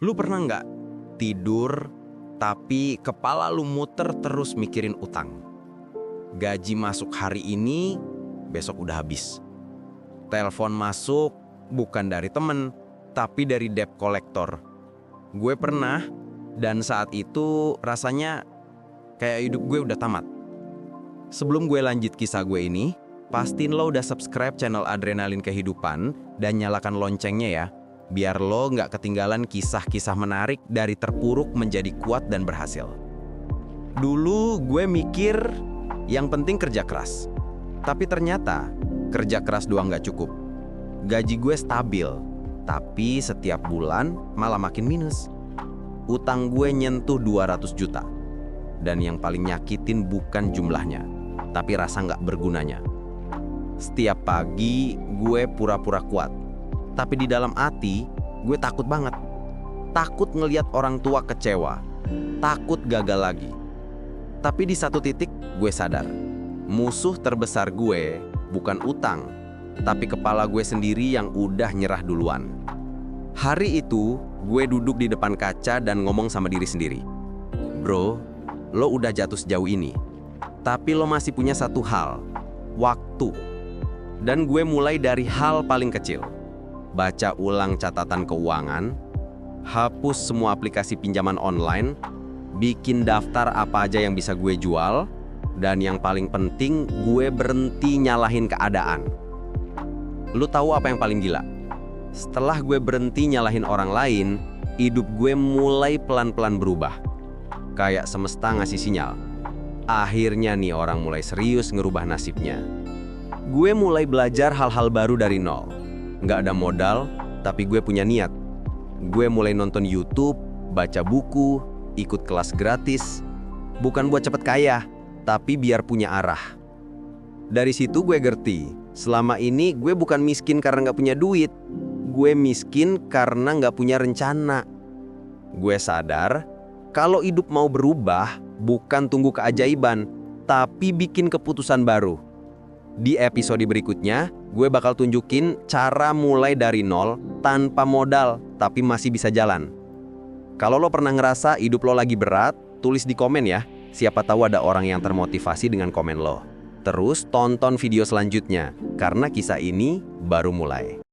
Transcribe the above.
Lu pernah nggak tidur, tapi kepala lu muter terus mikirin utang? Gaji masuk hari ini, besok udah habis. Telepon masuk, bukan dari temen, tapi dari debt collector. Gue pernah, dan saat itu rasanya kayak hidup gue udah tamat. Sebelum gue lanjut kisah gue ini, pastiin lo udah subscribe channel Adrenalin Kehidupan dan nyalakan loncengnya ya, biar lo nggak ketinggalan kisah-kisah menarik dari terpuruk menjadi kuat dan berhasil. Dulu gue mikir yang penting kerja keras. Tapi ternyata kerja keras doang nggak cukup. Gaji gue stabil, tapi setiap bulan malah makin minus. Utang gue nyentuh 200 juta. Dan yang paling nyakitin bukan jumlahnya, tapi rasa nggak bergunanya. Setiap pagi gue pura-pura kuat. Tapi di dalam hati, gue takut banget. Takut ngelihat orang tua kecewa. Takut gagal lagi. Tapi di satu titik, gue sadar. Musuh terbesar gue bukan utang, tapi kepala gue sendiri yang udah nyerah duluan. Hari itu, gue duduk di depan kaca dan ngomong sama diri sendiri. Bro, lo udah jatuh sejauh ini. Tapi lo masih punya satu hal, waktu. Dan gue mulai dari hal paling kecil. Baca ulang catatan keuangan, hapus semua aplikasi pinjaman online, bikin daftar apa aja yang bisa gue jual, dan yang paling penting, gue berhenti nyalahin keadaan. Lu tahu apa yang paling gila? Setelah gue berhenti nyalahin orang lain, hidup gue mulai pelan-pelan berubah. Kayak semesta ngasih sinyal. Akhirnya nih orang mulai serius ngerubah nasibnya. Gue mulai belajar hal-hal baru dari nol. Nggak ada modal, tapi gue punya niat. Gue mulai nonton YouTube, baca buku, ikut kelas gratis. Bukan buat cepet kaya, tapi biar punya arah. Dari situ gue ngerti, selama ini gue bukan miskin karena nggak punya duit. Gue miskin karena nggak punya rencana. Gue sadar, kalau hidup mau berubah, bukan tunggu keajaiban, tapi bikin keputusan baru. Di episode berikutnya, gue bakal tunjukin cara mulai dari nol tanpa modal, tapi masih bisa jalan. Kalau lo pernah ngerasa hidup lo lagi berat, tulis di komen ya. Siapa tahu ada orang yang termotivasi dengan komen lo. Terus tonton video selanjutnya, karena kisah ini baru mulai.